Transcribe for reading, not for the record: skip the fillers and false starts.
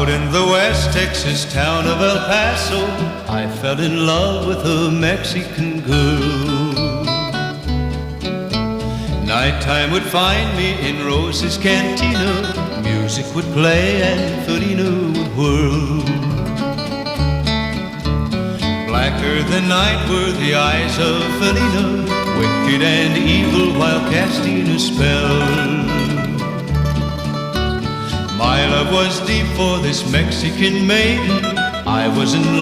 Out in the West Texas town of El Paso, I fell in love with a Mexican girl. Nighttime would find me in Rose's Cantina. Music would play and Felina would whirl. Blacker than night were the eyes of Felina, wicked and evil while casting a spell. My love was deep for this Mexican maiden. I was in